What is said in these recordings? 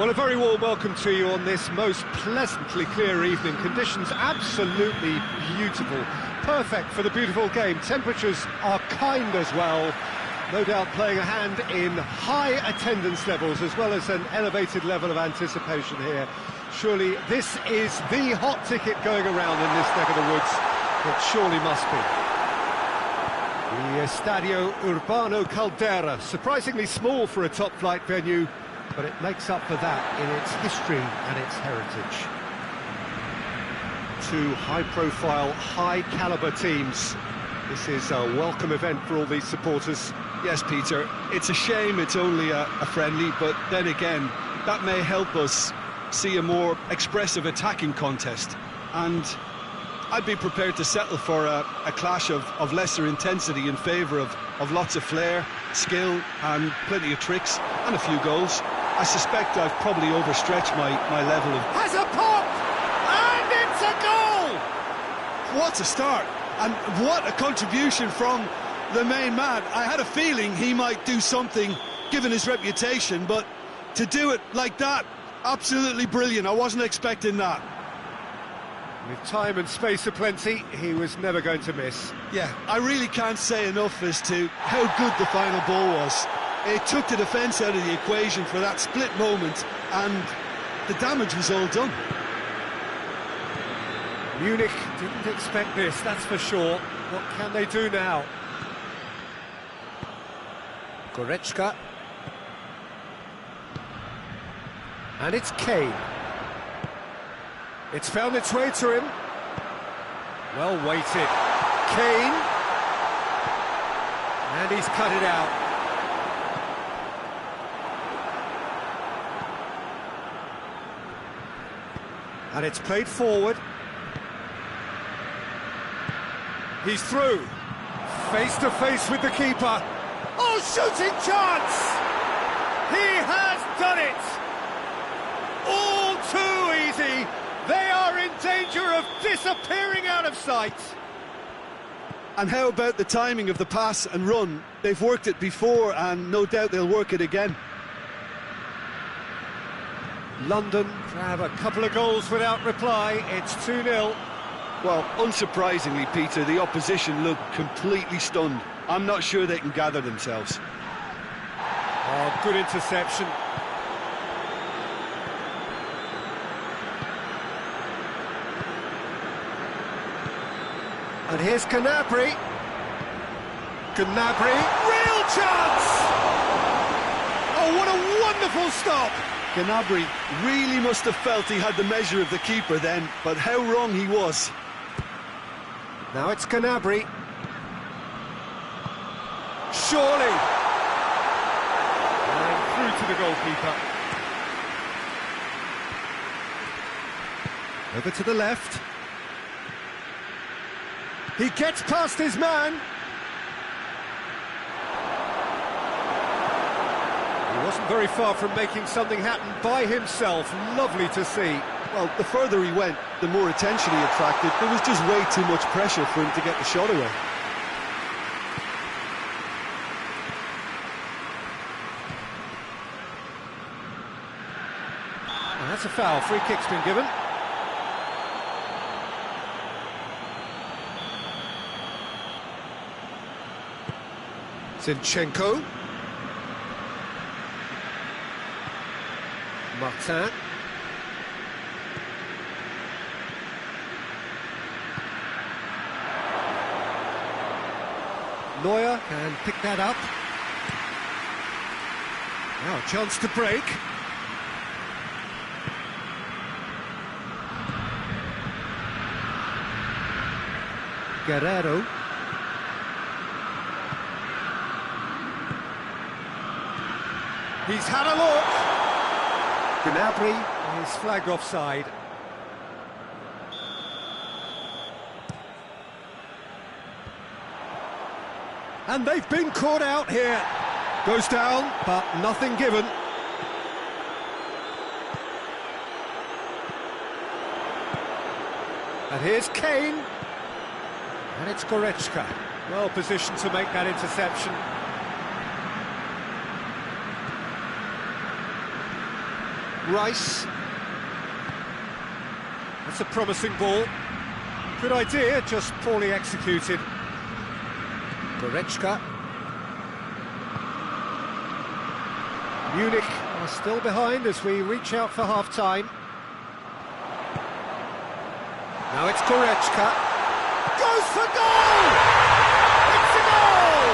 Well, a very warm welcome to you on this most pleasantly clear evening. Conditions absolutely beautiful. Perfect for the beautiful game. Temperatures are kind as well. No doubt playing a hand in high attendance levels as well as an elevated level of anticipation here. Surely this is the hot ticket going around in this neck of the woods. It surely must be. The Estadio Urbano Caldera, surprisingly small for a top-flight venue, but it makes up for that in its history and its heritage. Two high-profile, high-caliber teams. This is a welcome event for all these supporters. Yes, Peter, it's a shame it's only a friendly, but then again, that may help us see a more expressive attacking contest. And I'd be prepared to settle for a clash of lesser intensity in favour of lots of flair, skill and plenty of tricks and a few goals. I suspect I've probably overstretched my level of... Has a pop! And it's a goal! What a start! And what a contribution from the main man. I had a feeling he might do something, given his reputation, but to do it like that, absolutely brilliant. I wasn't expecting that. With time and space aplenty, he was never going to miss. Yeah, I really can't say enough as to how good the final ball was. It took the defence out of the equation for that split moment, and the damage was all done. Munich didn't expect this, that's for sure. What can they do now? Goretzka. And it's Kane. It's found its way to him. Well weighted. Kane. And he's cut it out. And it's played forward. He's through. Face to face with the keeper. Oh, shooting chance! He has done it! All too easy. They are in danger of disappearing out of sight. And how about the timing of the pass and run? They've worked it before and no doubt they'll work it again. London grab a couple of goals without reply. It's 2-0. Well, unsurprisingly, Peter, the opposition look completely stunned. I'm not sure they can gather themselves. Oh, good interception. And here's Gnabry. Gnabry, real chance! Oh, what a wonderful stop! Gnabry really must have felt he had the measure of the keeper then, but how wrong he was. Now it's Gnabry. Surely! And through to the goalkeeper. Over to the left. He gets past his man. He wasn't very far from making something happen by himself. Lovely to see. Well, the further he went, the more attention he attracted. There was just way too much pressure for him to get the shot away. Well, that's a foul. Free kick's been given. Zinchenko. Martin. Neuer can pick that up. Now a chance to break. Guerrero. He's had a look. Gnabry is flagged offside. And they've been caught out here. Goes down, but nothing given. And here's Kane. And it's Goretzka. Well positioned to make that interception. Rice. That's a promising ball. Good idea, just poorly executed. Goretzka. Munich are still behind as we reach out for half-time. Now it's Goretzka. Goes for goal! It's a goal!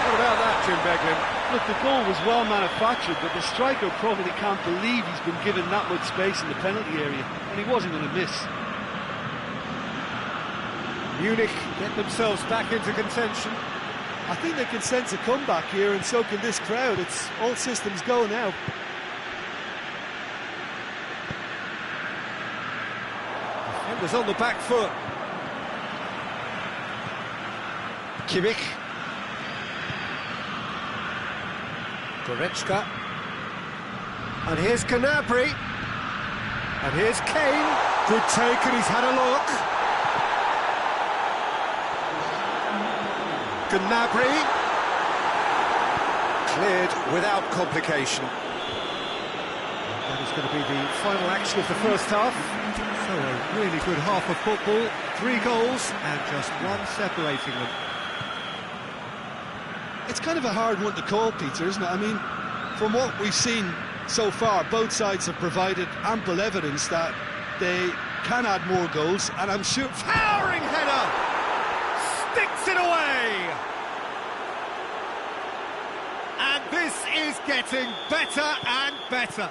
What about that, Jim Beglin? Look, the goal was well manufactured, but the striker probably can't believe he's been given that much space in the penalty area, and he wasn't going to miss. Munich get themselves back into contention. I think they can sense a comeback here, and so can this crowd. It's all systems go now. Defenders on the back foot. Kimmich. Goretzka. And here's Gnabry. And here's Kane. Good take, and he's had a look. Gnabry. Cleared without complication. That is going to be the final action of the first half. So a really good half of football. 3 goals and just one separating them. It's kind of a hard one to call, Peter, isn't it? I mean, from what we've seen so far, both sides have provided ample evidence that they can add more goals, and I'm sure... Towering header! Sticks it away! And this is getting better and better.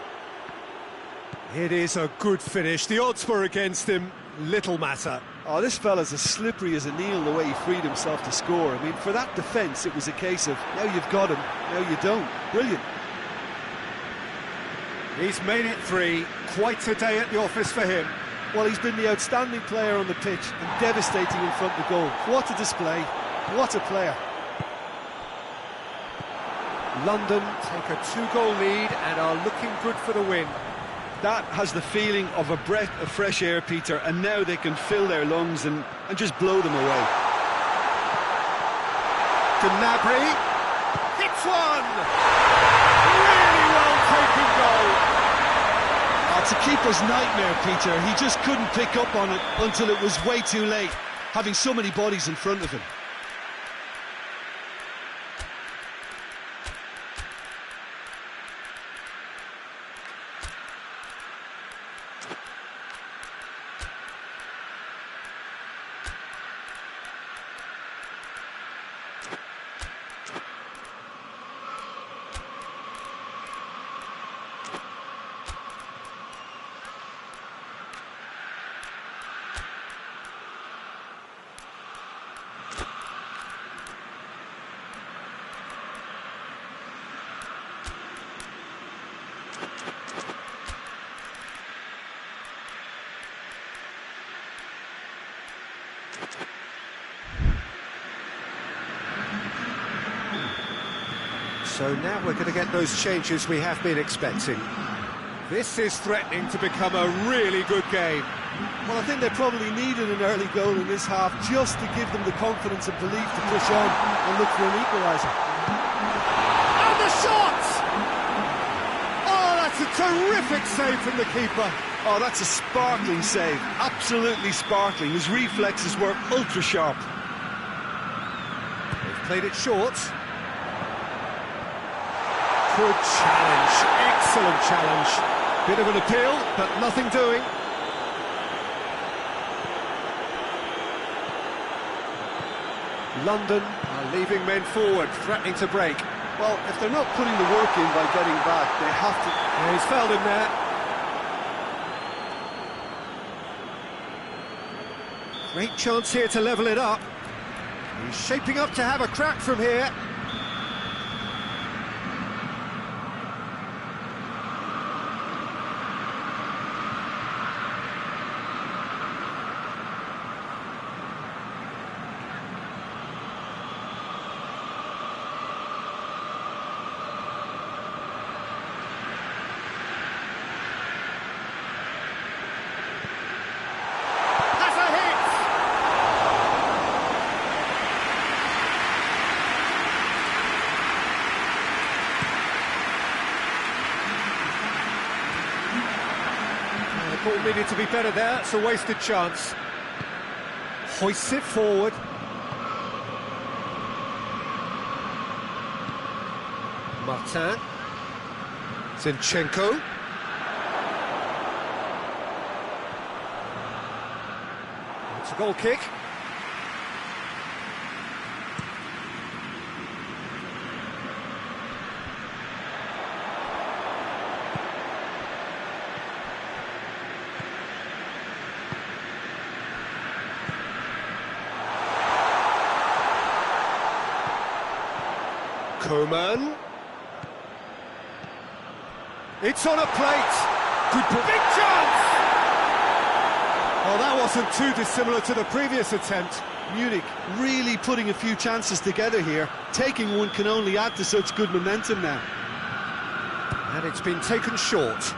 It is a good finish. The odds were against him. Little matter. Oh, this fella's as slippery as a needle the way he freed himself to score. I mean, for that defence, it was a case of, now you've got him, now you don't. Brilliant. He's made it 3. Quite a day at the office for him. Well, he's been the outstanding player on the pitch and devastating in front of goal. What a display. What a player. London take a 2-goal lead and are looking good for the win. That has the feeling of a breath of fresh air, Peter, and now they can fill their lungs and just blow them away. Gnabry hits one! Really well taken goal. It's a keeper's nightmare, Peter. He just couldn't pick up on it until it was way too late, having so many bodies in front of him. So now we're going to get those changes we have been expecting. This is threatening to become a really good game. Well, I think they probably needed an early goal in this half just to give them the confidence and belief to push on and look for an equaliser. And the shot! Oh, that's a terrific save from the keeper. Oh, that's a sparkling save. Absolutely sparkling. His reflexes were ultra sharp. They've played it short. Good challenge, excellent challenge. Bit of an appeal, but nothing doing. London are leaving men forward, threatening to break. Well, if they're not putting the work in by getting back, they have to... Yeah, he's fouled him there. Great chance here to level it up. He's shaping up to have a crack from here. Ball needed to be better there, it's a wasted chance. Hoists it forward. Martin. Zinchenko. It's a goal kick. Coman. It's on a plate. Good ball. Big chance! Well, that wasn't too dissimilar to the previous attempt. Munich really putting a few chances together here. Taking one can only add to such good momentum now. And it's been taken short.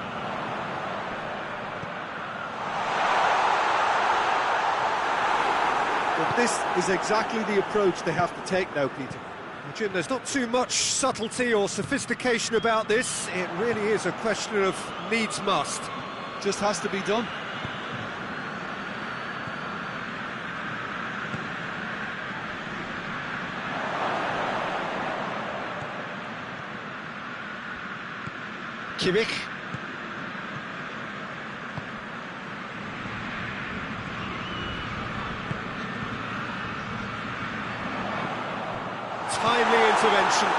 But this is exactly the approach they have to take now, Peter. Jim, there's not too much subtlety or sophistication about this. It really is a question of needs must. Just has to be done. Kimmich. Timely intervention.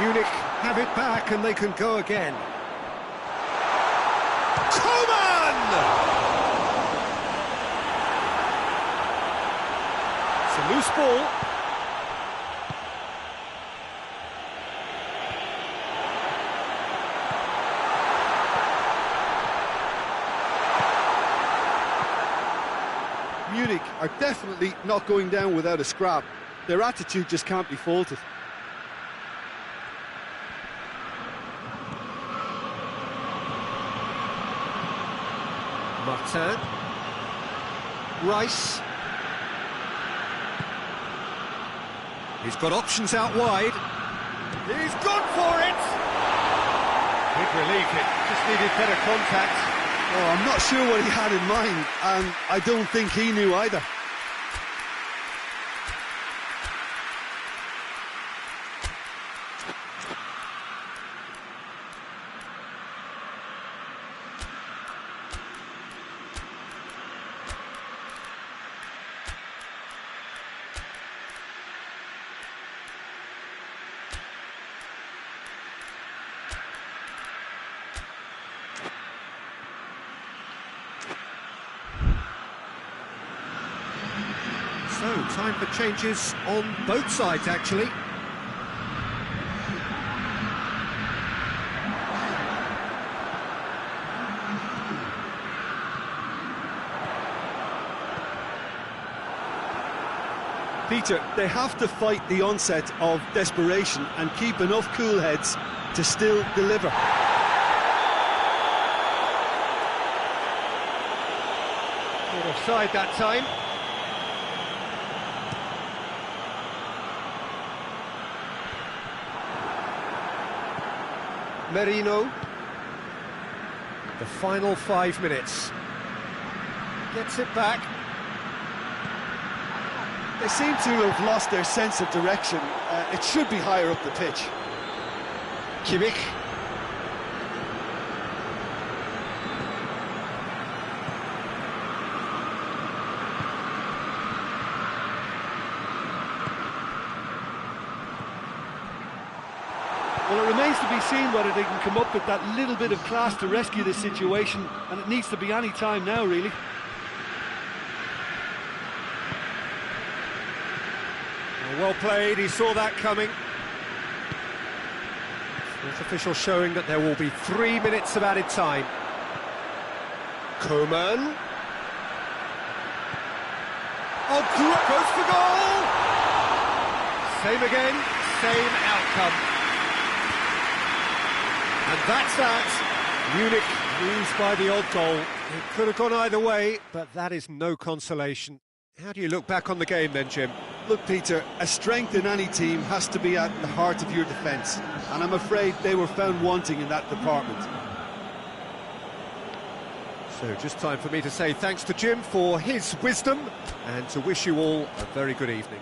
Munich have it back and they can go again. Coman! It's a loose ball. Munich are definitely not going down without a scrap. Their attitude just can't be faulted. Martin. Rice. He's got options out wide. He's gone for it! Big relief, it just needed better contact. Oh, I'm not sure what he had in mind, and I don't think he knew either. So, time for changes on both sides, actually. Peter, they have to fight the onset of desperation and keep enough cool heads to still deliver. Not offside that time. Merino. The final 5 minutes. Gets it back. They seem to have lost their sense of direction. It should be higher up the pitch. Kimmich. Well, it remains to be seen whether they can come up with that little bit of class to rescue this situation, and it needs to be any time now, really. Well played, he saw that coming. Fourth official showing that there will be 3 minutes of added time. Coman. Oh, goes for goal! Same again, same outcome. And that's that. Munich lose by the odd goal. It could have gone either way, but that is no consolation. How do you look back on the game then, Jim? Look, Peter, a strength in any team has to be at the heart of your defence, and I'm afraid they were found wanting in that department. So just time for me to say thanks to Jim for his wisdom and to wish you all a very good evening.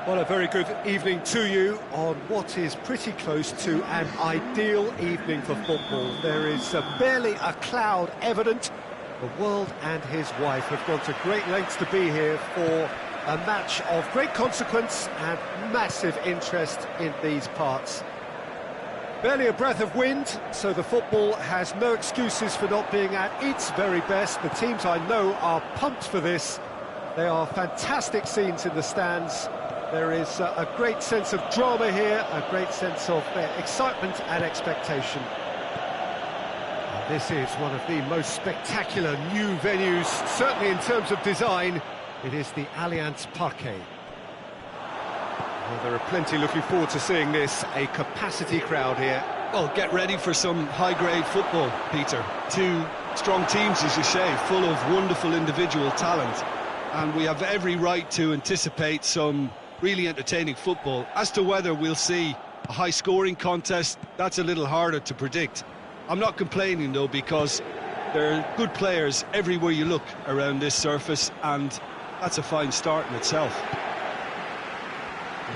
Well, a very good evening to you on what is pretty close to an ideal evening for football. There is barely a cloud evident. The world and his wife have gone to great lengths to be here for a match of great consequence and massive interest in these parts. Barely a breath of wind, so the football has no excuses for not being at its very best. The teams I know are pumped for this. They are fantastic scenes in the stands. There is a great sense of drama here, a great sense of excitement and expectation. This is one of the most spectacular new venues, certainly in terms of design. It is the Allianz Parquet. Well, there are plenty looking forward to seeing this, a capacity crowd here. Well, get ready for some high-grade football, Peter. Two strong teams, as you say, full of wonderful individual talent. And we have every right to anticipate some really entertaining football. As to whether we'll see a high-scoring contest, that's a little harder to predict. I'm not complaining, though, because there are good players everywhere you look around this surface, and that's a fine start in itself.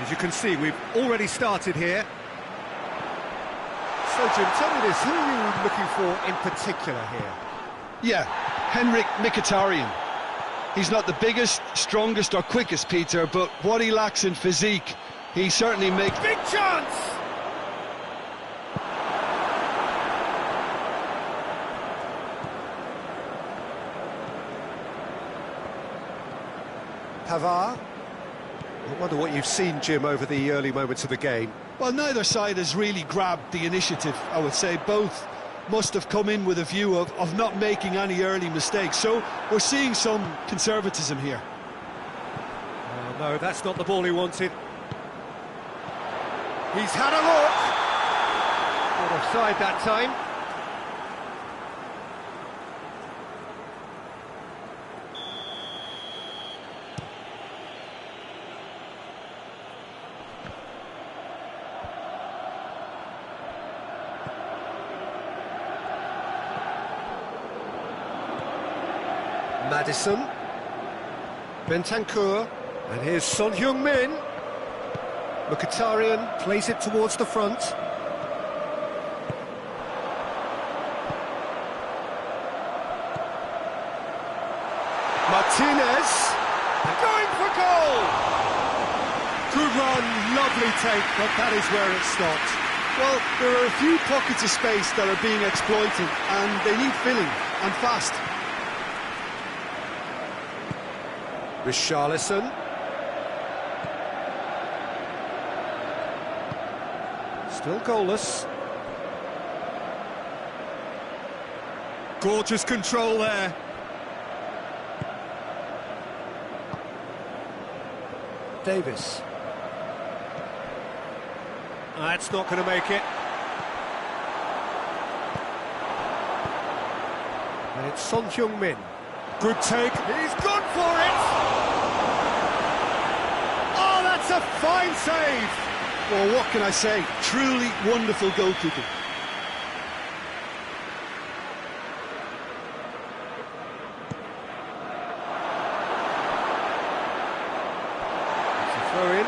As you can see, we've already started here. So, Jim, tell me this, who are you looking for in particular here? Yeah, Henrik Mkhitaryan. He's not the biggest, strongest or quickest, Peter, but what he lacks in physique, he certainly makes... Big chance! Pavard. I wonder what you've seen, Jim, over the early moments of the game. Well, neither side has really grabbed the initiative, I would say. Both must have come in with a view of not making any early mistakes. So we're seeing some conservatism here. Oh, no, that's not the ball he wanted. He's had a look. Not offside that time. Madison, Bentancur, and here's Son Heung-min. Mkhitaryan plays it towards the front. Martinez, going for goal! Good run, lovely take, but that is where it stopped. Well, there are a few pockets of space that are being exploited, and they need filling, and fast. Richarlison. Still goalless. Gorgeous control there. Davis. That's not going to make it. And it's Son Heung-min. Good take. He's gone for it! Oh, that's a fine save! Well, what can I say? Truly wonderful goalkeeping. It's a throw in.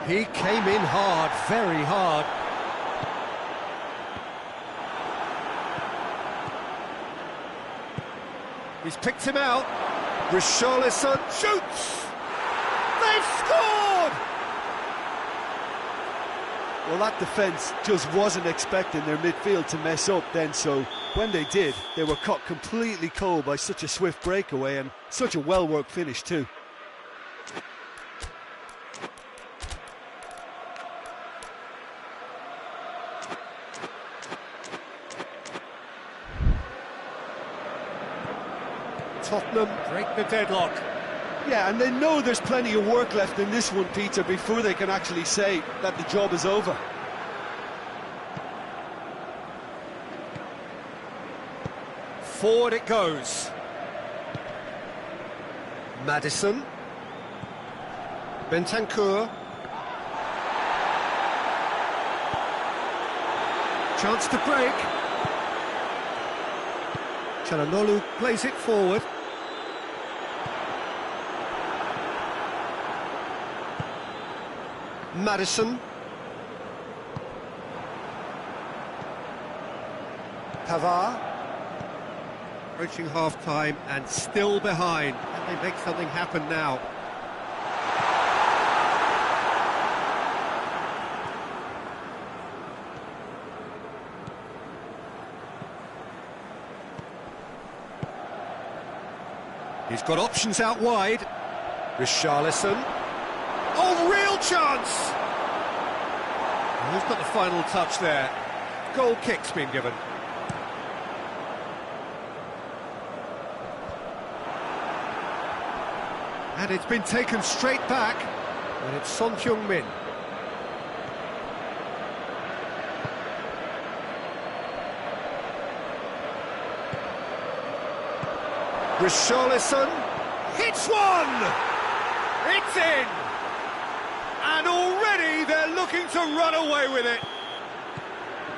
He came in hard, very hard. He's picked him out. Richarlison shoots! They've scored! Well, that defence just wasn't expecting their midfield to mess up then, so when they did, they were caught completely cold by such a swift breakaway and such a well-worked finish too. Tottenham break the deadlock. Yeah, and they know there's plenty of work left in this one, Peter, before they can actually say that the job is over. Forward it goes. Madison. Bentancur. Chance to break. Çalhanoğlu plays it forward. Madison. Pavard. Approaching half-time and still behind. Can they make something happen now? He's got options out wide. Richarlison. Oh, chance! Who's got the final touch there? Goal kick's been given. And it's been taken straight back, and it's Thuong Min. Richarlison hits one! It's in! And already they're looking to run away with it.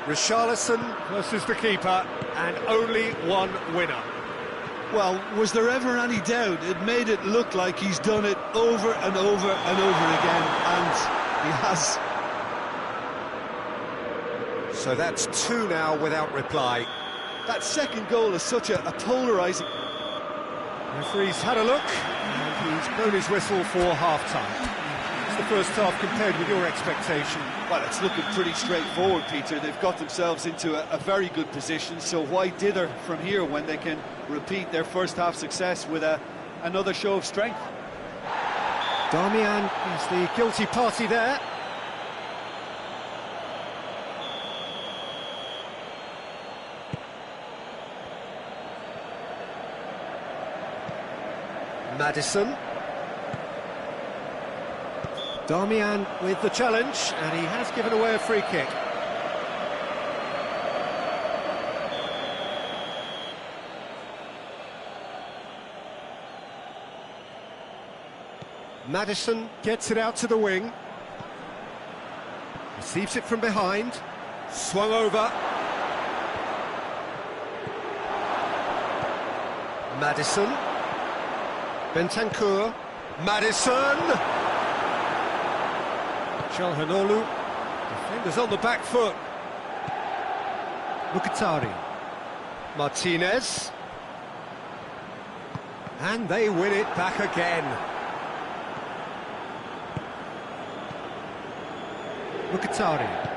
Richarlison versus the keeper, and only one winner. Well, was there ever any doubt? It made it look like he's done it over and over and over again, and he has. So that's two now without reply. That second goal is such a polarising... Referee's had a look, and he's blown his whistle for half-time. It's the first half compared with your expectation. Well, it's looking pretty straightforward, Peter. They've got themselves into a very good position, so why dither from here when they can repeat their first half success with another show of strength? Darmian is the guilty party there. Maddison. Darmian with the challenge, and he has given away a free kick. Maddison gets it out to the wing. Receives it from behind. Swung over. Maddison. Bentancur. Maddison! Çalhanoğlu. Defenders on the back foot. Mkhitaryan. Martinez. And they win it back again. Mkhitaryan.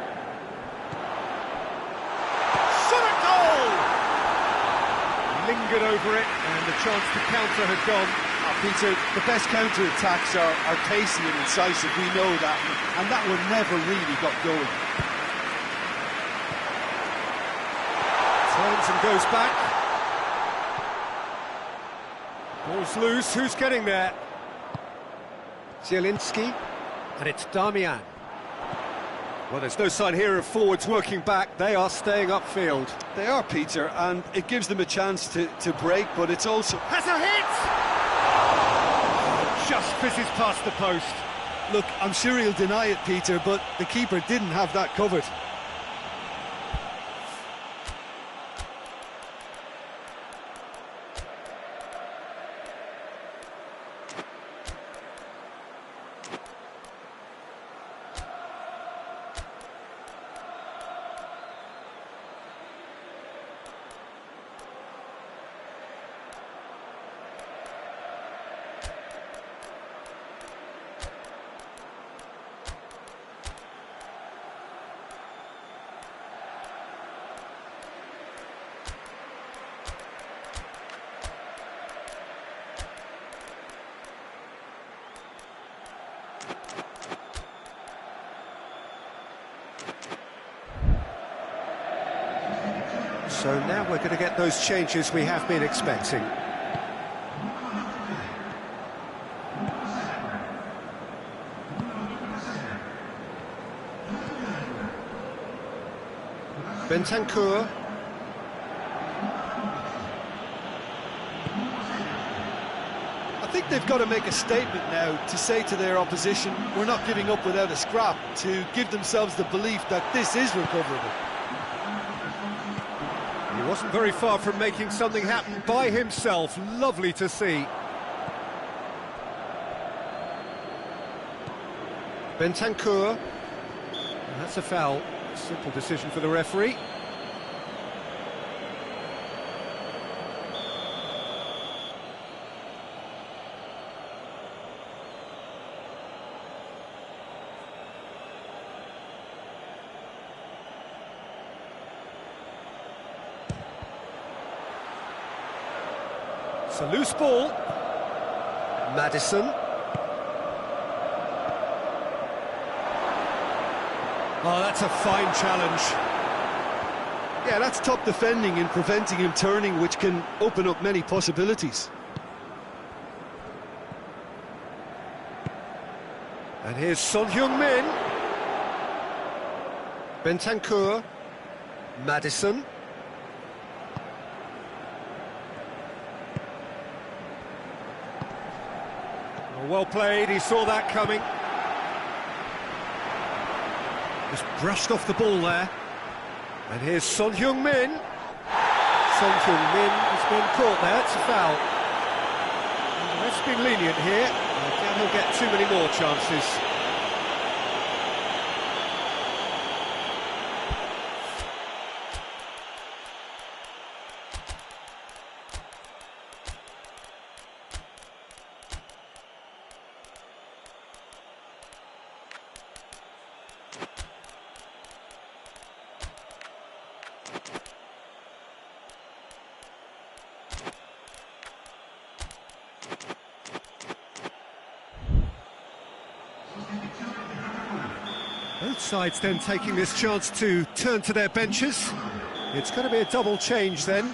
Shot a goal! Lingered over it, and the chance to counter had gone. Peter, the best counter-attacks are pacey and incisive, we know that, and that one never really got going. Turns and goes back. Ball's loose, who's getting there? Zielinski, and it's Darmian. Well, there's no sign here of forwards working back, they are staying upfield. They are, Peter, and it gives them a chance to break, but it's also... Has a hit! Just fizzes past the post. Look, I'm sure he'll deny it, Peter, but the keeper didn't have that covered. So now we're going to get those changes we have been expecting. Bentancur. I think they've got to make a statement now to say to their opposition, we're not giving up without a scrap, to give themselves the belief that this is recoverable. He wasn't very far from making something happen by himself. Lovely to see. Bentancur. That's a foul. Simple decision for the referee. It's a loose ball. Maddison. Oh, that's a fine challenge. Yeah, that's top defending and preventing him turning, which can open up many possibilities. And here's Son Heung-min. Bentancur. Madison. Oh, well played, he saw that coming. Just brushed off the ball there. And here's Son Heung-min. Son Heung-min has been caught there, it's a foul. And the ref's been lenient here. I doubt he'll get too many more chances. Both sides then taking this chance to turn to their benches. It's going to be a double change then.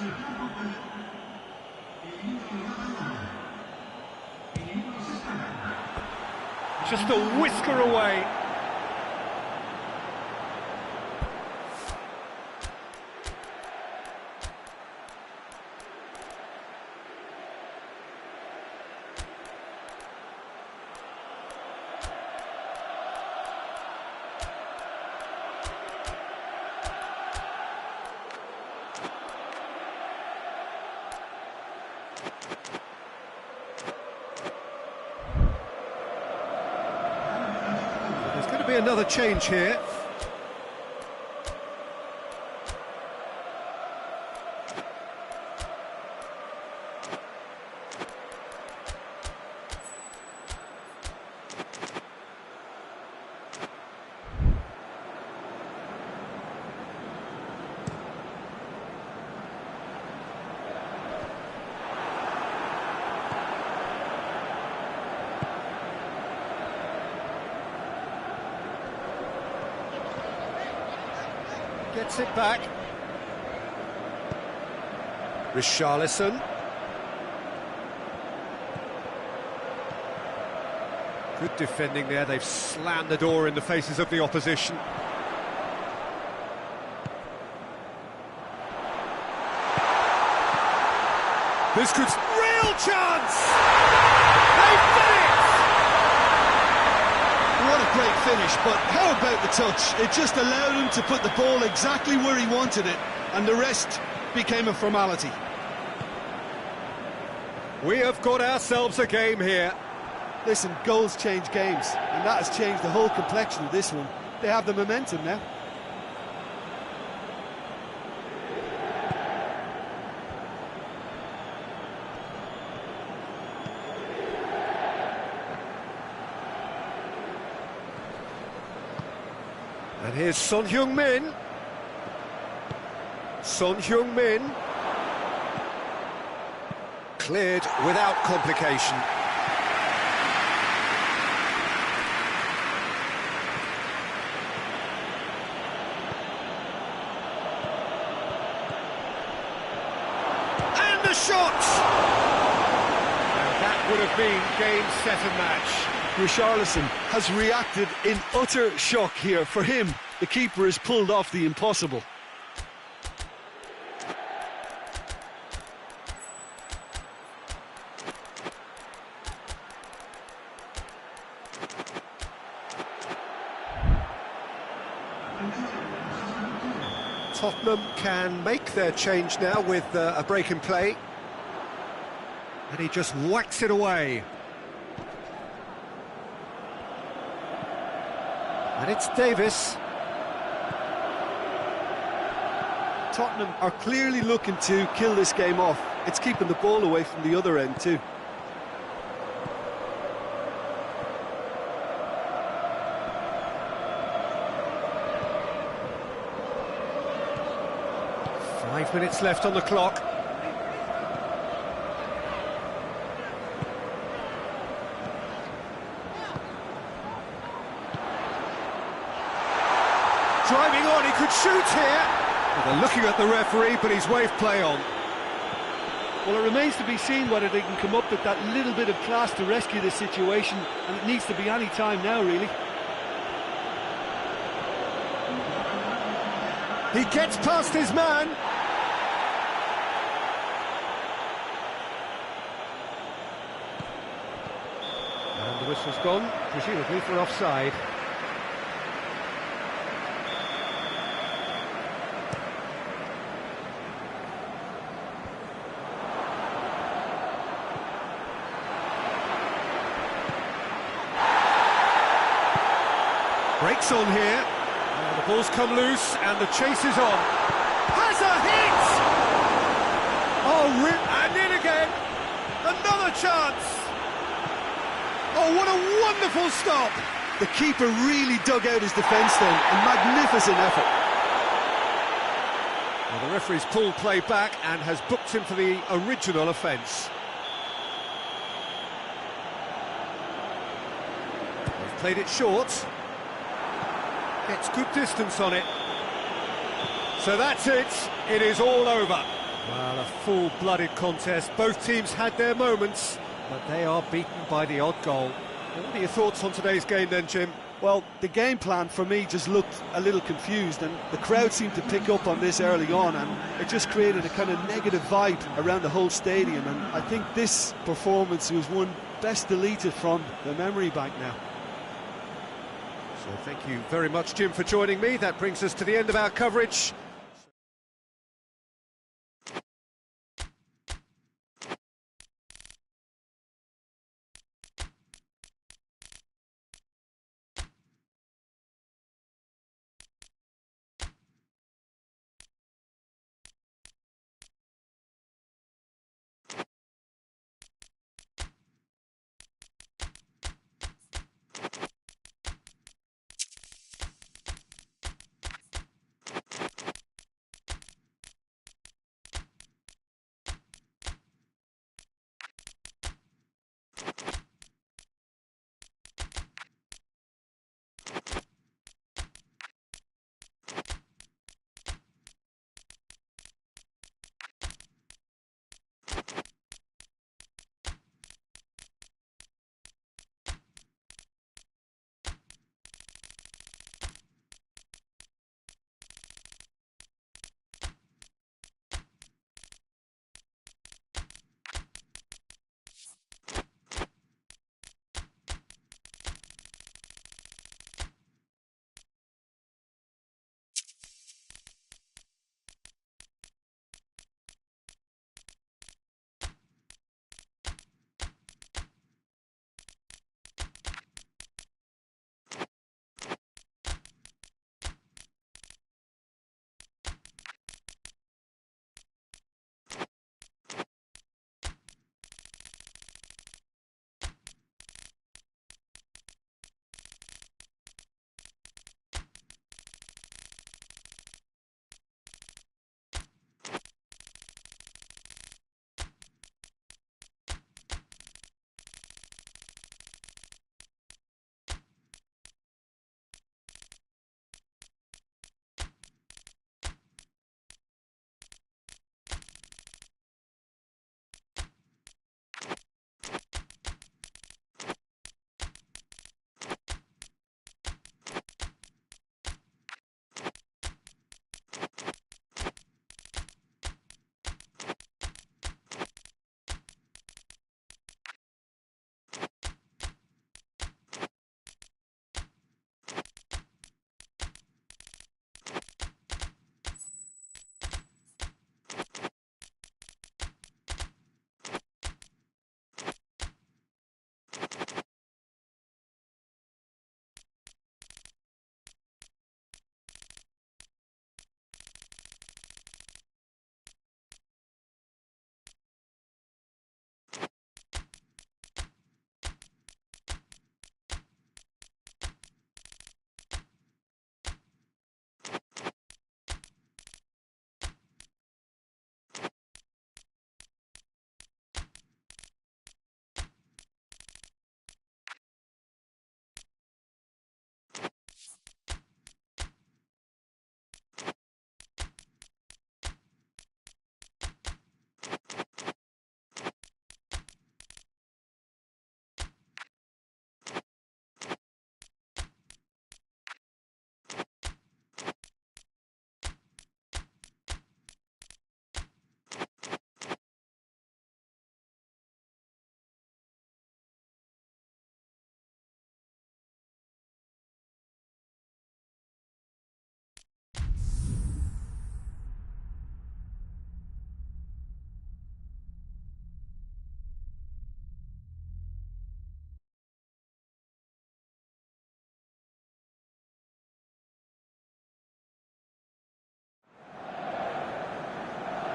Just a whisker away. There's going to be another change here. Gets it back. Richarlison. Good defending there, they've slammed the door in the faces of the opposition. This could... real chance! They've done it! What a great finish, but how about the touch? It just allowed him to put the ball exactly where he wanted it, and the rest became a formality. We have got ourselves a game here. Listen, goals change games, and that has changed the whole complexion of this one. They have the momentum now. And here's Son Heung-min. Son Heung-min. Cleared without complication. And the shot! And that would have been game, set and match. Richarlison has reacted in utter shock here. For him, the keeper has pulled off the impossible. Tottenham can make their change now with a break in play. And he just whacks it away. And it's Davis. Tottenham are clearly looking to kill this game off. It's keeping the ball away from the other end too. Five minutes left on the clock. driving on, he could shoot here. Well, they're looking at the referee, but he's waved play on. Well, it remains to be seen whether they can come up with that little bit of class to rescue this situation, and it needs to be any time now, really. He gets past his man. And the whistle's gone, presumably for offside. Breaks on here. The ball's come loose and the chase is on. Has a hit! Oh, and in again. Another chance. Oh, what a wonderful stop. The keeper really dug out his defence then. A magnificent effort. Well, the referee's pulled play back and has booked him for the original offence. They've played it short. Gets good distance on it. So that's it. It is all over. Well, a full-blooded contest. Both teams had their moments, but they are beaten by the odd goal. What are your thoughts on today's game then, Jim? Well, the game plan for me just looked a little confused, and the crowd seemed to pick up on this early on, and it just created a kind of negative vibe around the whole stadium, and I think this performance was one best deleted from the memory bank now. So thank you very much, Jim, for joining me. That brings us to the end of our coverage.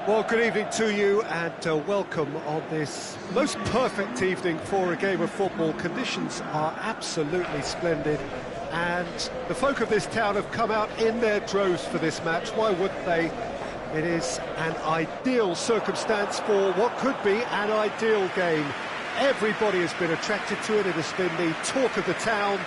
Well, good evening to you and welcome on this most perfect evening for a game of football. Conditions are absolutely splendid and the folk of this town have come out in their droves for this match. Why wouldn't they? It is an ideal circumstance for what could be an ideal game. Everybody has been attracted to it. It has been the talk of the town,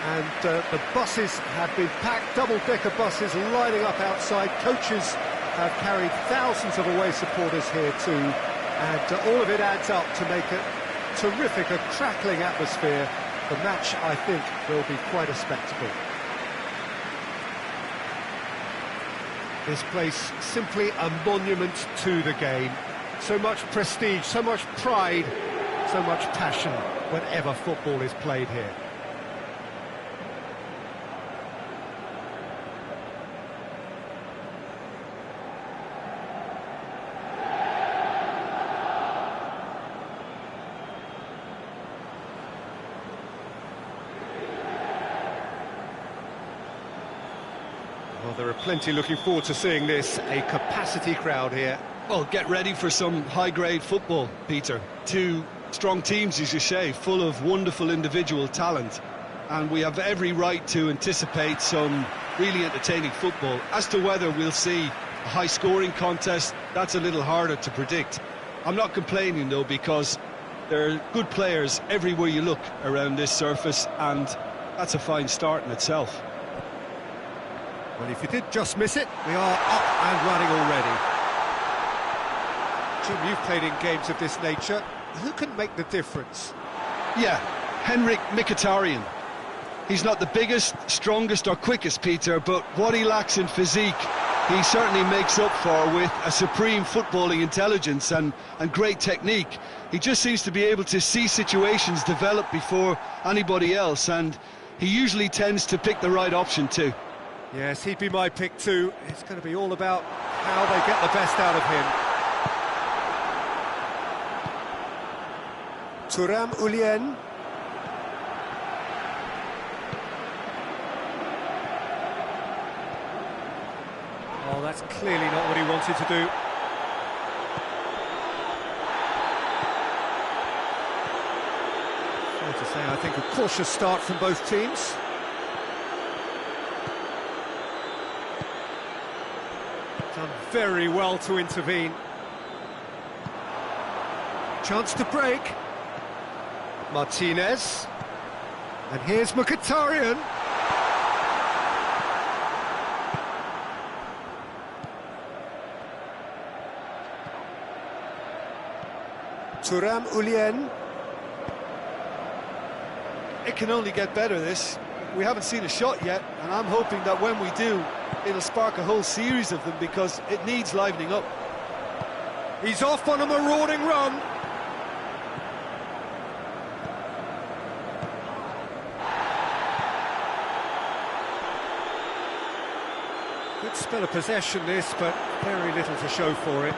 and the buses have been packed, double-decker buses lining up outside. Coaches have carried thousands of away supporters here too, and all of it adds up to make a terrific, a crackling atmosphere. The match, I think, will be quite a spectacle. This place simply a monument to the game. So much prestige, so much pride, so much passion whenever football is played here. Well, there are plenty looking forward to seeing this, a capacity crowd here. Well, get ready for some high-grade football, Peter. Two strong teams, as you say, full of wonderful individual talent. And we have every right to anticipate some really entertaining football. As to whether we'll see a high-scoring contest, that's a little harder to predict. I'm not complaining, though, because there are good players everywhere you look around this surface, and that's a fine start in itself. Well, if you did just miss it, we are up and running already. Jim, you've played in games of this nature. Who can make the difference? Yeah, Henrik Mkhitaryan. He's not the biggest, strongest or quickest, Peter, but what he lacks in physique, he certainly makes up for with a supreme footballing intelligence and great technique. He just seems to be able to see situations develop before anybody else, and he usually tends to pick the right option too. Yes, he'd be my pick too. It's going to be all about how they get the best out of him. Thuong. Oh, that's clearly not what he wanted to do. Fair to say, I think a cautious start from both teams. Done very well to intervene. Chance to break. Martinez. And here's Mkhitaryan. Thuong. It can only get better, this. We haven't seen a shot yet, and I'm hoping that when we do, it'll spark a whole series of them, because it needs livening up. He's off on a marauding run. Good spell of possession this, but very little to show for it.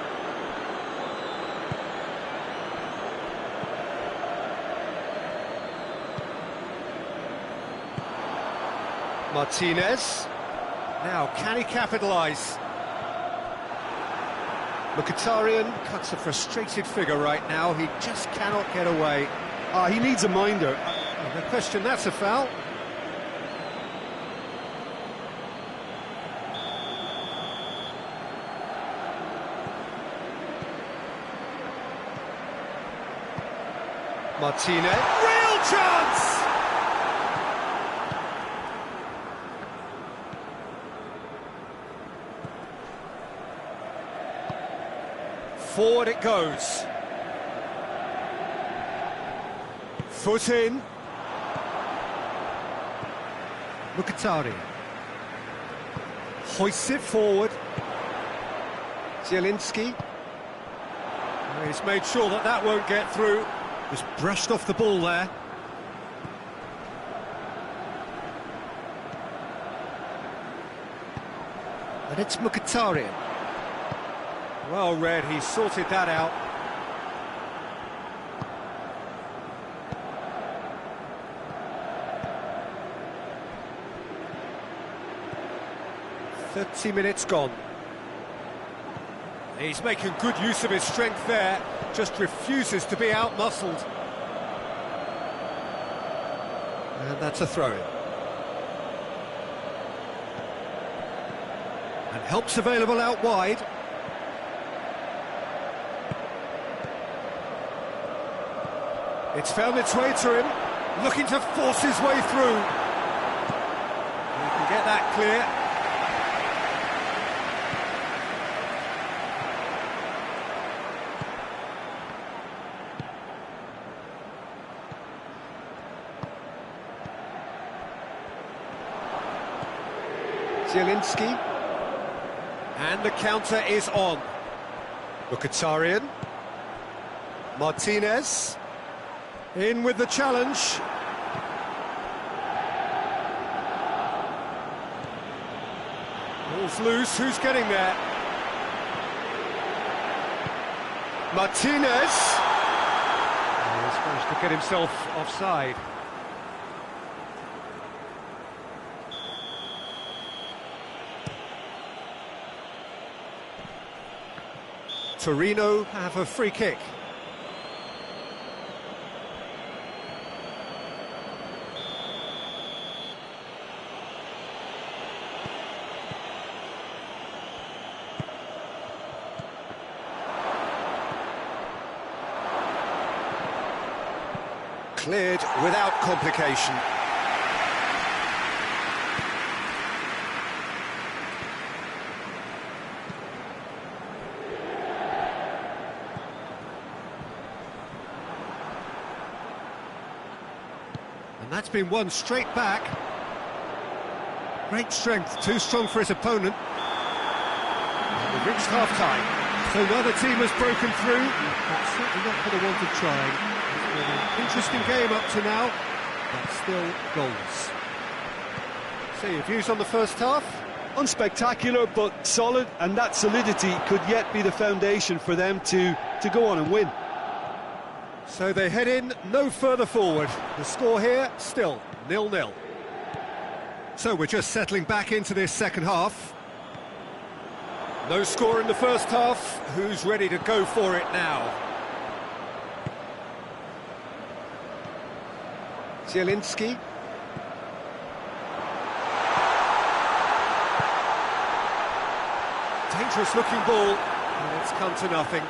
Martinez. Now, can he capitalise? Mkhitaryan cuts a frustrated figure right now. He just cannot get away. He needs a minder. No question, that's a foul. Martinez. Real chance! Forward it goes. Foot in. Mkhitaryan hoists it forward. Zielinski. He's made sure that that won't get through. Just brushed off the ball there. And it's Mkhitaryan. Well read, he sorted that out. "30 minutes gone." He's making good use of his strength there, just refuses to be out-muscled. And that's a throw-in. And help's available out wide. It's found its way to him, looking to force his way through. He can get that clear. Zielinski, and the counter is on. Mkhitaryan, Martinez, in with the challenge. Ball's loose, who's getting there? Martinez! He's managed to get himself offside. Torino have a free kick. Cleared without complication. And that's been won straight back. Great strength, too strong for his opponent. We've reached half-time. So neither team has broken through. That's certainly not for the want of trying. It's been an interesting game up to now, but still goals. So your views on the first half? Unspectacular, but solid, and that solidity could yet be the foundation for them to go on and win. So they head in no further forward. The score here, still 0-0. So we're just settling back into this second half. No score in the first half. Who's ready to go for it now? Zielinski. Dangerous looking ball, and it's come to nothing.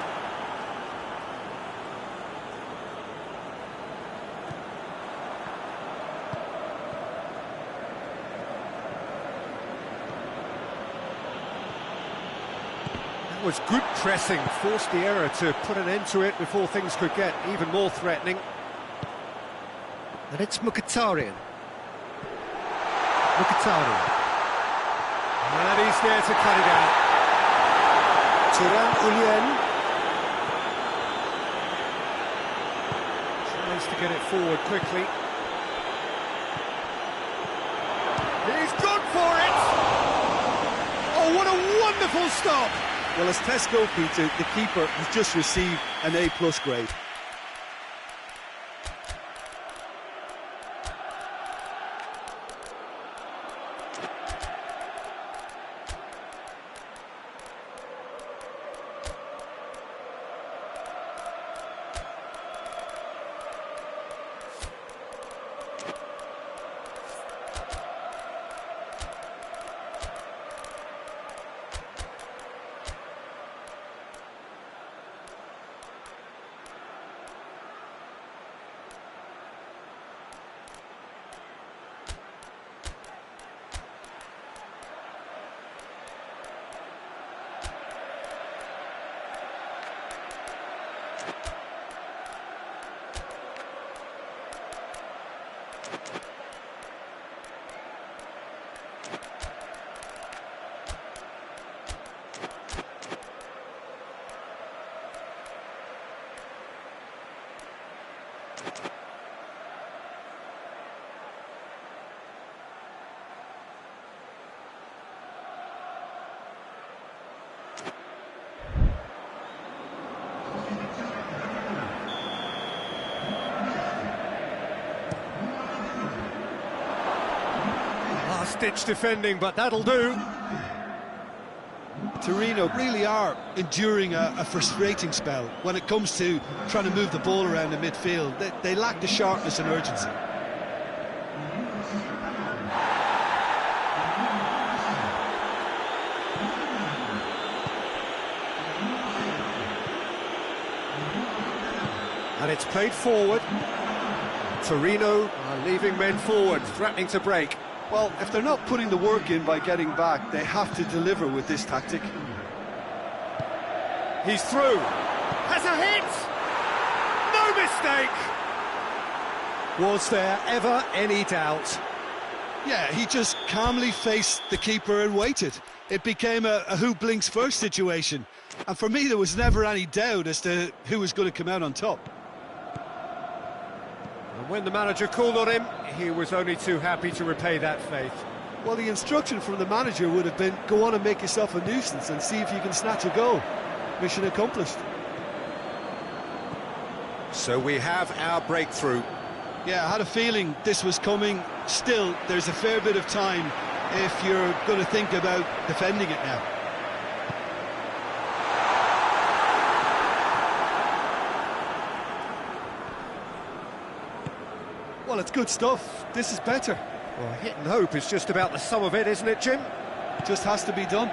That was good pressing, forced the error to put an end to it before things could get even more threatening. And it's Mkhitaryan. And he's there to cut it out. Thuong tries to get it forward quickly. He's gone for it! Oh, what a wonderful stop! Well, as tests go, Peter, the keeper has just received an A+ grade. Last-ditch defending, but that'll do. Torino really are enduring a frustrating spell when it comes to trying to move the ball around the midfield. They lack the sharpness and urgency. And it's played forward. Torino are leaving men forward, threatening to break. Well, if they're not putting the work in by getting back, they have to deliver with this tactic. He's through. Has a hit! No mistake! Was there ever any doubt? Yeah, he just calmly faced the keeper and waited. It became a who blinks first situation. And for me, there was never any doubt as to who was going to come out on top. And when the manager called on him, he was only too happy to repay that faith. Well, the instruction from the manager would have been, go on and make yourself a nuisance and see if you can snatch a goal. Mission accomplished. So we have our breakthrough. Yeah, I had a feeling this was coming. Still, there's a fair bit of time if you're going to think about defending it now. Well, it's good stuff. This is better. Well, hit and hope is just about the sum of it, isn't it, Jim? Just has to be done.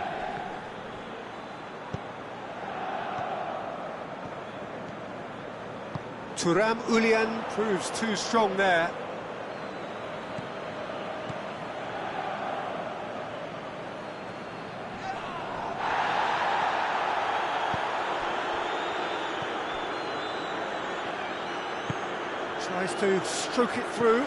Thuong Ulian proves too strong there. Tries to stroke it through.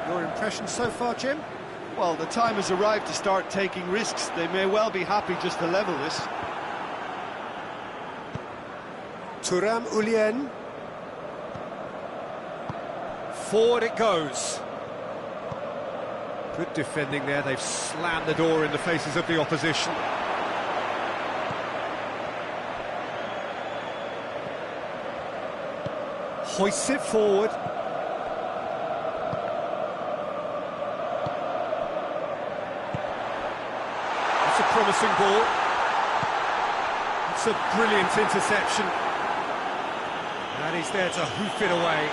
Your impression so far, Jim? Well, the time has arrived to start taking risks. They may well be happy just to level this. Thuong Ulian. Forward it goes. Good defending there. They've slammed the door in the faces of the opposition. Hoists it forward. It's a promising ball. It's a brilliant interception. And he's there to hoof it away.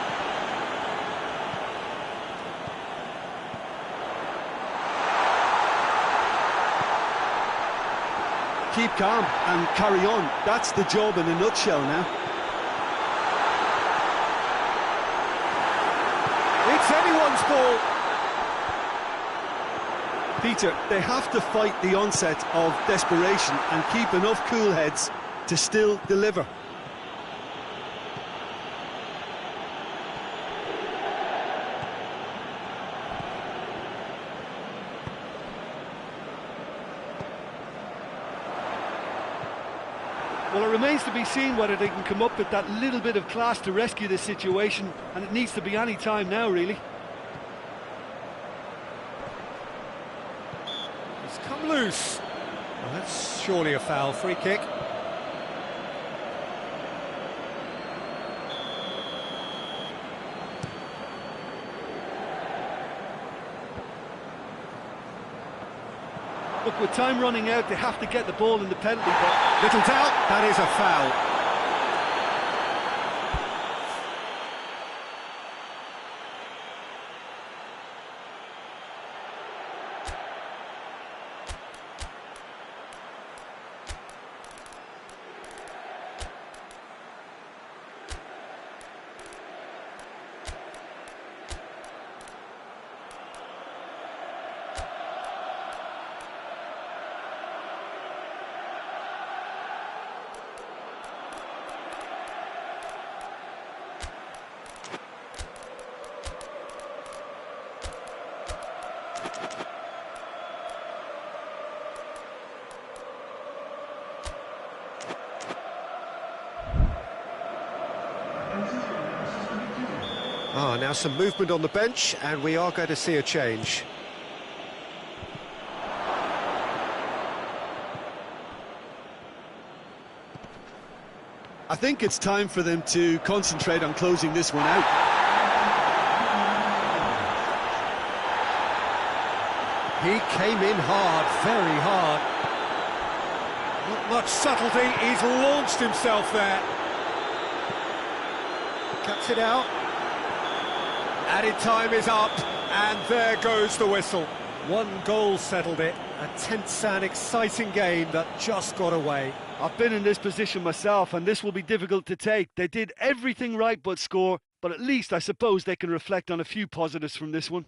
Keep calm and carry on. That's the job in a nutshell now. It's anyone's ball. Peter, they have to fight the onset of desperation and keep enough cool heads to still deliver. Well, it remains to be seen whether they can come up with that little bit of class to rescue this situation, and it needs to be any time now, really. It's come loose. Well, that's surely a foul. Free kick. Look, with time running out, they have to get the ball in the penalty box. Little doubt, that is a foul. Now some movement on the bench, and we are going to see a change. I think it's time for them to concentrate on closing this one out. He came in hard, very hard. Not much subtlety, he's launched himself there. Cuts it out. Added time is up, and there goes the whistle. One goal settled it. A tense and exciting game that just got away. I've been in this position myself, and this will be difficult to take. They did everything right but score, but at least I suppose they can reflect on a few positives from this one.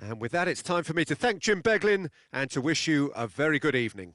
And with that, it's time for me to thank Jim Beglin and to wish you a very good evening.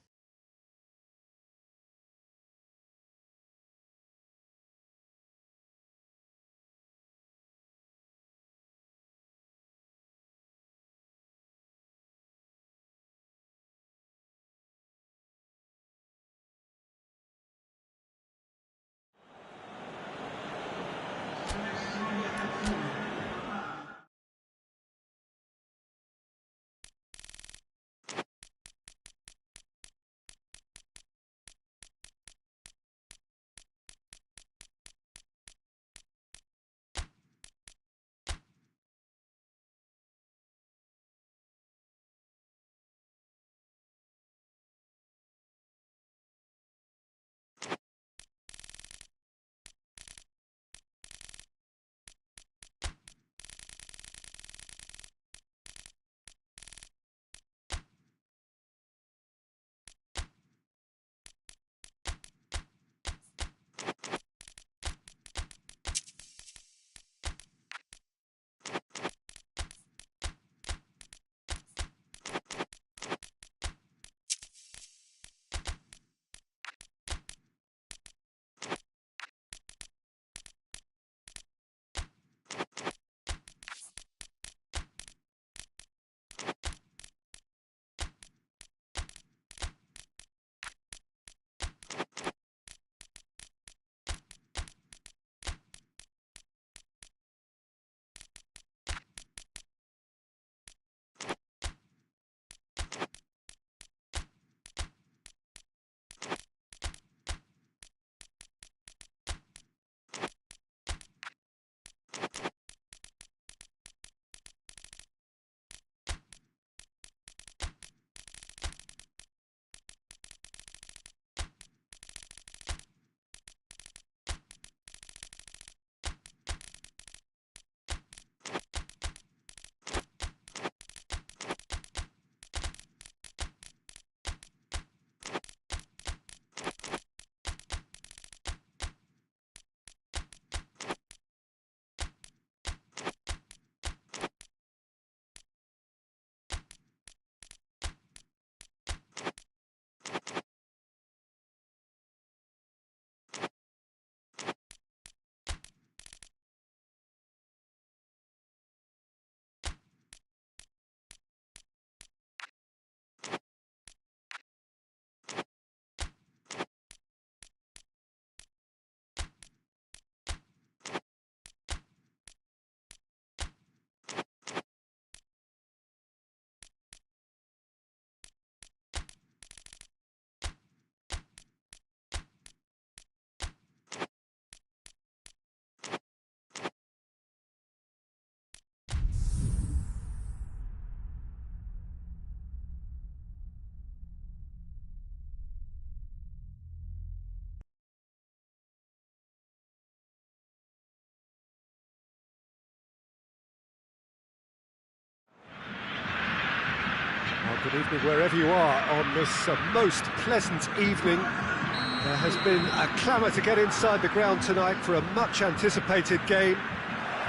Good evening wherever you are on this most pleasant evening. There has been a clamour to get inside the ground tonight for a much anticipated game.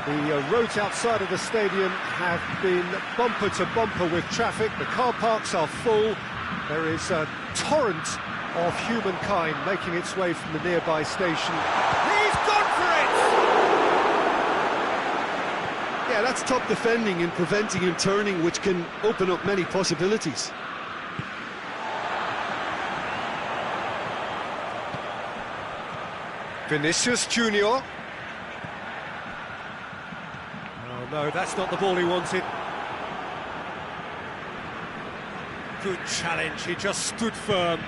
The roads outside of the stadium have been bumper to bumper with traffic. The car parks are full. There is a torrent of humankind making its way from the nearby station. He's gone for it! Yeah, that's top defending and preventing him turning, which can open up many possibilities. Vinicius Junior. Oh no, that's not the ball he wanted. Good challenge, he just stood firm.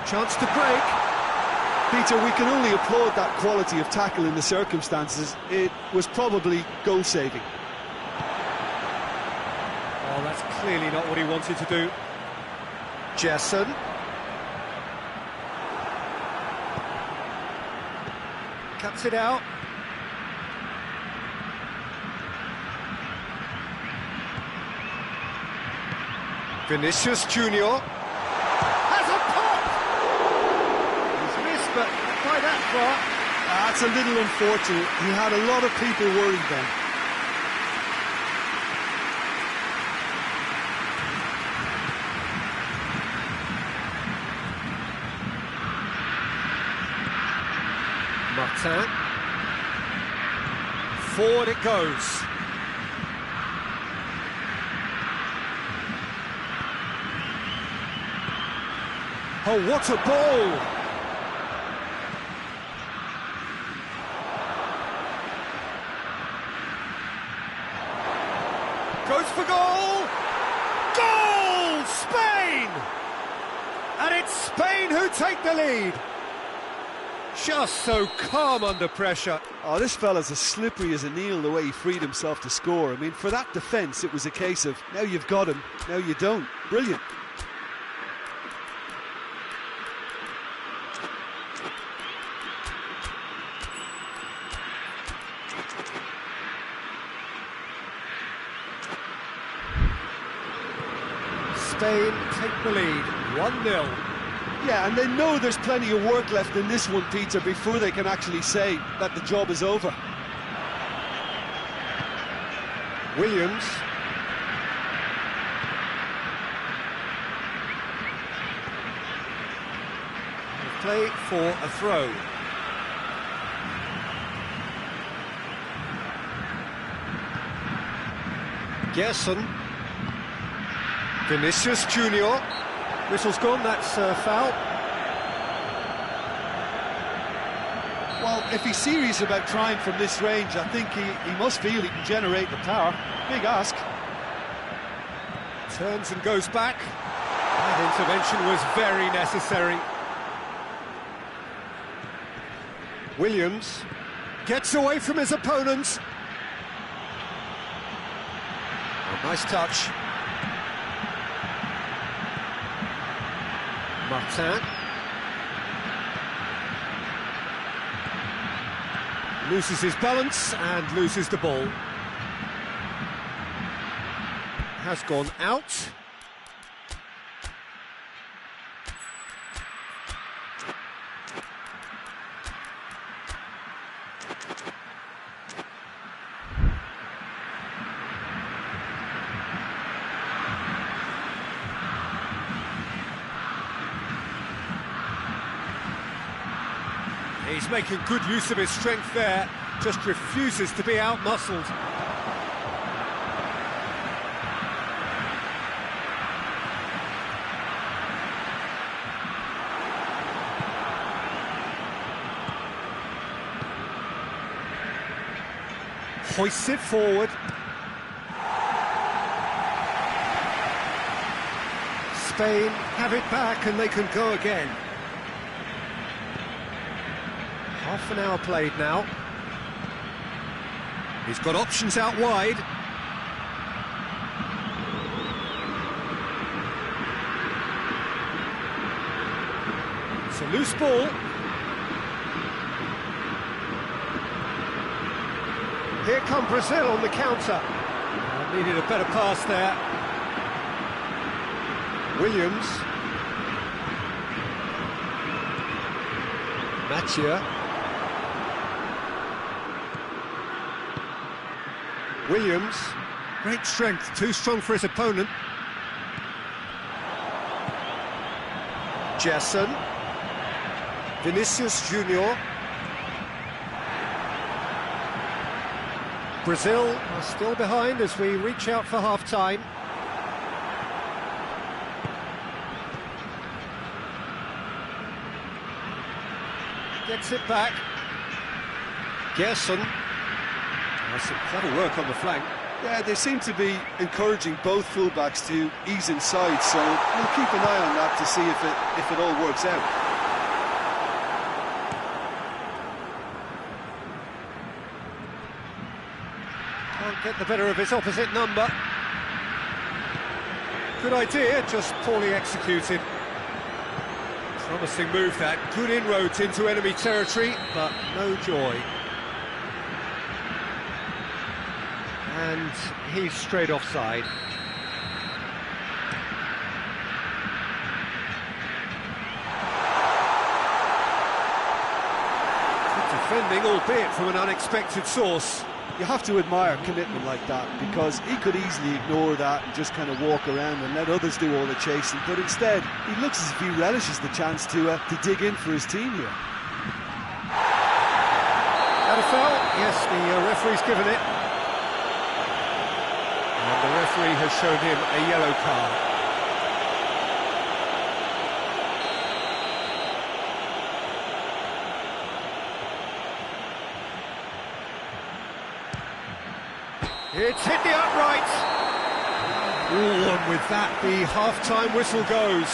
Chance to break. Peter, we can only applaud that quality of tackle in the circumstances. It was probably goal-saving. Oh, that's clearly not what he wanted to do. Jesson. Cuts it out. Vinicius Junior has a pop! He's missed, but not by that far. That's a little unfortunate. He had a lot of people worried then. Martin. Forward it goes. Oh, what a ball! Goes for goal! Goal! Spain! And it's Spain who take the lead. Just so calm under pressure. Oh, this fella's as slippery as an eel, the way he freed himself to score. I mean, for that defence, it was a case of, now you've got him, now you don't. Brilliant. Spain take the lead, 1-0. Yeah, and they know there's plenty of work left in this one, Peter, before they can actually say that the job is over. Williams. Play for a throw. Gerson. Vinicius Junior. Whistle's gone, that's foul. Well, if he's serious about trying from this range, I think he must feel he can generate the power. Big ask. Turns and goes back. That intervention was very necessary. Williams gets away from his opponents. Oh, nice touch. Martin. Loses his balance and loses the ball. Has gone out. He's making good use of his strength there, just refuses to be out-muscled. Hoists it forward. Spain have it back and they can go again. Half an hour played now. He's got options out wide. It's a loose ball. Here come Brazil on the counter. Needed a better pass there. Williams. Mathieu. Williams, great strength, too strong for his opponent. Jesson. Vinicius Junior. Brazil are still behind as we reach out for half-time. Gets it back. Gerson. Some clever work on the flank. Yeah, they seem to be encouraging both fullbacks to ease inside, so we'll keep an eye on that to see if it all works out. Can't get the better of his opposite number. Good idea, just poorly executed. Promising move that, good inroads into enemy territory, but no joy. And he's straight offside. Good defending, albeit from an unexpected source. You have to admire commitment like that, because he could easily ignore that and just kind of walk around and let others do all the chasing, but instead he looks as if he relishes the chance to dig in for his team here. That a foul? Yes, the referee's given it. And the referee has shown him a yellow card. It's hit the upright. Ooh, and with that, the half-time whistle goes.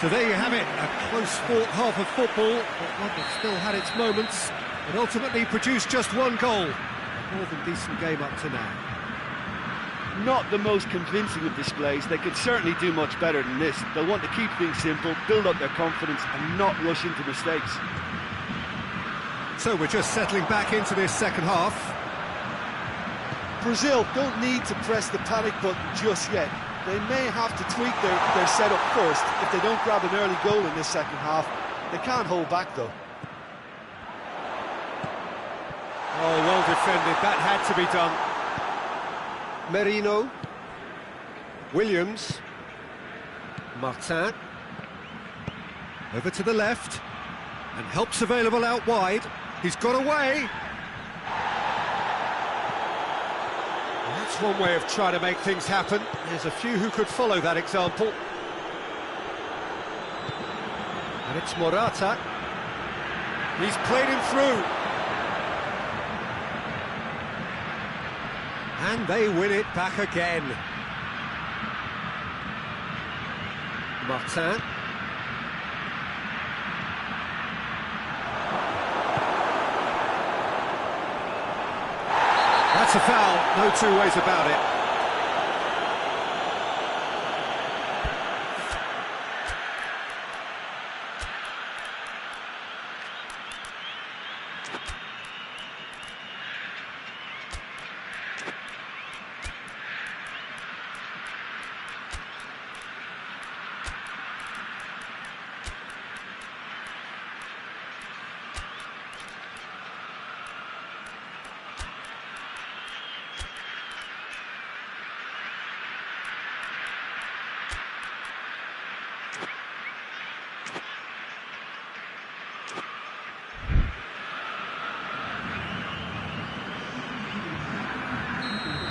So there you have it, a close-fought half of football, but one that still had its moments, but ultimately produced just one goal. A more than decent game up to now. Not the most convincing of displays. They could certainly do much better than this. They'll want to keep things simple, build up their confidence and not rush into mistakes. So we're just settling back into this second half. Brazil don't need to press the panic button just yet. They may have to tweak their setup first if they don't grab an early goal in this second half. They can't hold back though. Oh, well defended, that had to be done. Merino, Williams, Martin, over to the left, and help's available out wide. He's got away. That's one way of trying to make things happen. There's a few who could follow that example. And it's Morata. He's played him through. And they win it back again. Martin. That's a foul, no two ways about it.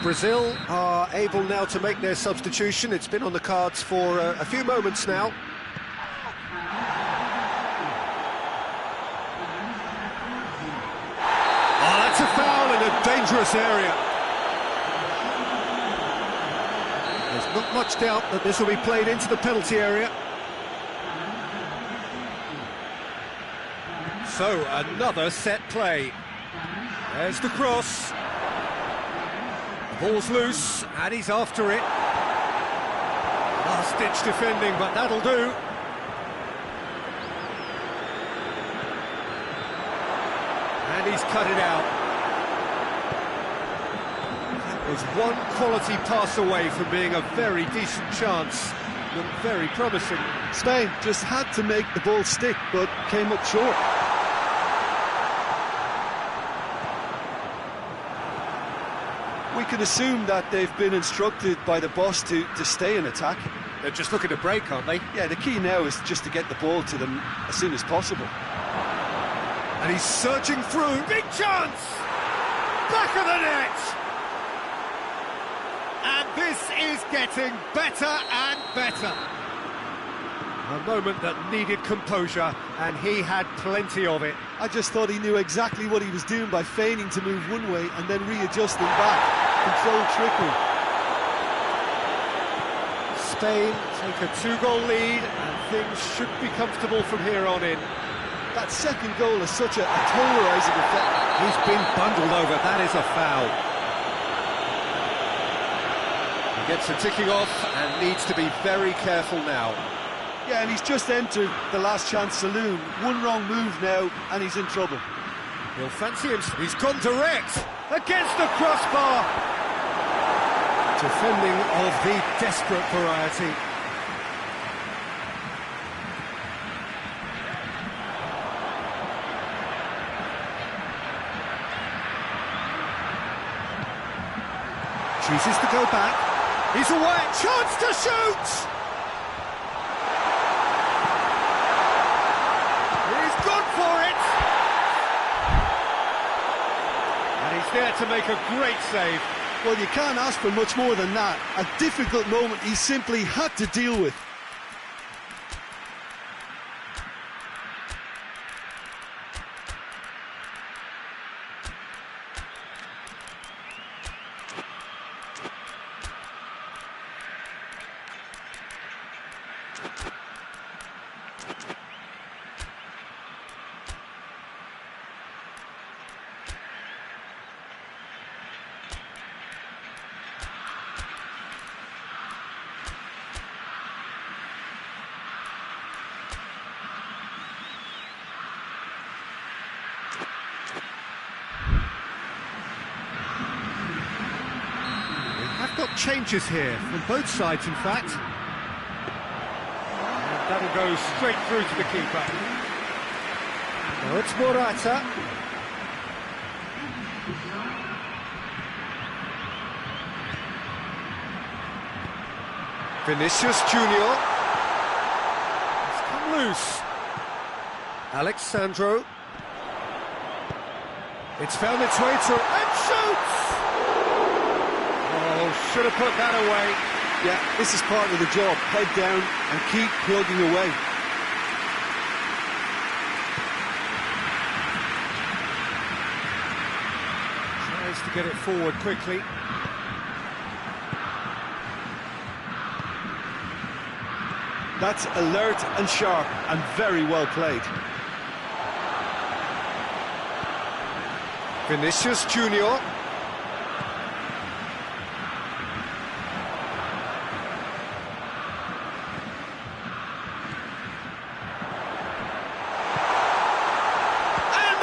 Brazil are able now to make their substitution. It's been on the cards for a few moments now. Oh, that's a foul in a dangerous area. There's not much doubt that this will be played into the penalty area. So, another set play. There's the cross. Ball's loose, and he's after it. Last-ditch defending, but that'll do. And he's cut it out. That was one quality pass away from being a very decent chance. Looked very promising. Spain just had to make the ball stick, but came up short. We can assume that they've been instructed by the boss to stay in attack. They're just looking to break, aren't they? Yeah, the key now is just to get the ball to them as soon as possible. And he's surging through. Big chance! Back of the net! And this is getting better and better. A moment that needed composure, and he had plenty of it. I just thought he knew exactly what he was doing by feigning to move one way and then readjusting back. Controlled trickery. Spain take a 2-goal lead, and things should be comfortable from here on in. That second goal is such a polarising effect. He's been bundled over, that is a foul. Gets a ticking off and needs to be very careful now. Yeah, and he's just entered the last chance saloon. One wrong move now, and he's in trouble. He'll fancy him. He's gone direct against the crossbar. Defending of the desperate variety. Chooses to go back. He's away. Chance to shoot! He's gone for it! And he's there to make a great save. Well, you can't ask for much more than that. A difficult moment he simply had to deal with. Got changes here from both sides, in fact. And that'll go straight through to the keeper. Now it's Morata. Vinicius Junior. It's come loose. Alexandro. It's found its way to and shoots! Oh, should have put that away. Yeah, this is part of the job. Head down and keep plugging away. Tries to get it forward quickly. That's alert and sharp and very well played. Vinicius Junior.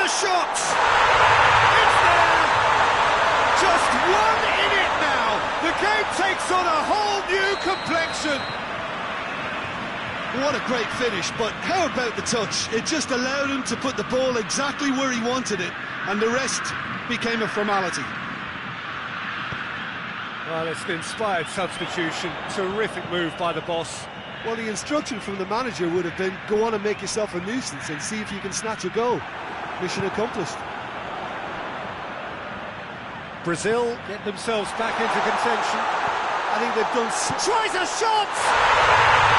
Shots! It's there! Just one in it now! The game takes on a whole new complexion! What a great finish, but how about the touch? It just allowed him to put the ball exactly where he wanted it, and the rest became a formality. Well, it's an inspired substitution. Terrific move by the boss. Well, the instruction from the manager would have been, go on and make yourself a nuisance and see if you can snatch a goal. Mission accomplished. Brazil get themselves back into contention. I think they've done... Tries a shot!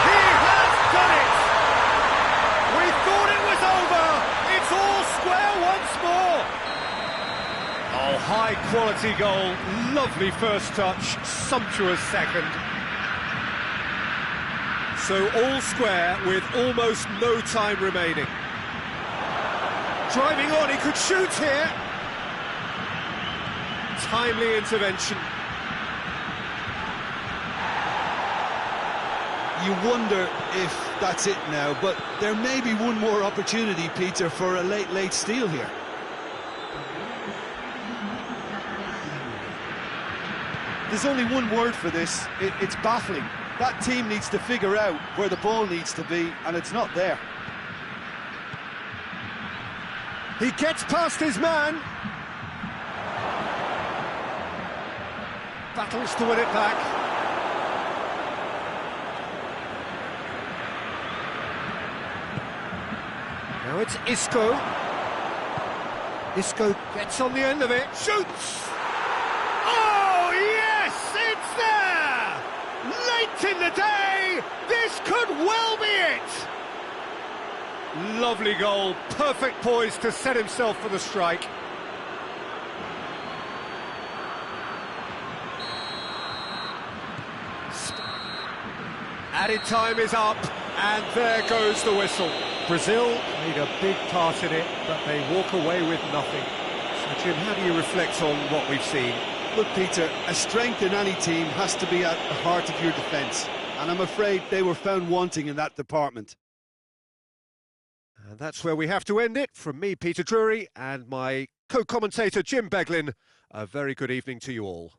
He has done it! We thought it was over! It's all square once more! Oh, high-quality goal. Lovely first touch. Sumptuous second. So all square with almost no time remaining. Driving on, he could shoot here. Timely intervention. You wonder if that's it now, but there may be one more opportunity, Peter, for a late steal here. There's only one word for this. It's baffling. That team needs to figure out where the ball needs to be, and it's not there. He gets past his man. Battles to win it back. Now it's Isco. Isco gets on the end of it. Shoots! Oh, yes! It's there! Late in the day! This could well be it! Lovely goal, perfect poise to set himself for the strike. Added time is up, and there goes the whistle. Brazil made a big part in it, but they walk away with nothing. So, Jim, how do you reflect on what we've seen? Look, Peter, a strength in any team has to be at the heart of your defence, and I'm afraid they were found wanting in that department. And that's where we have to end it. From me, Peter Drury, and my co-commentator, Jim Beglin, a very good evening to you all.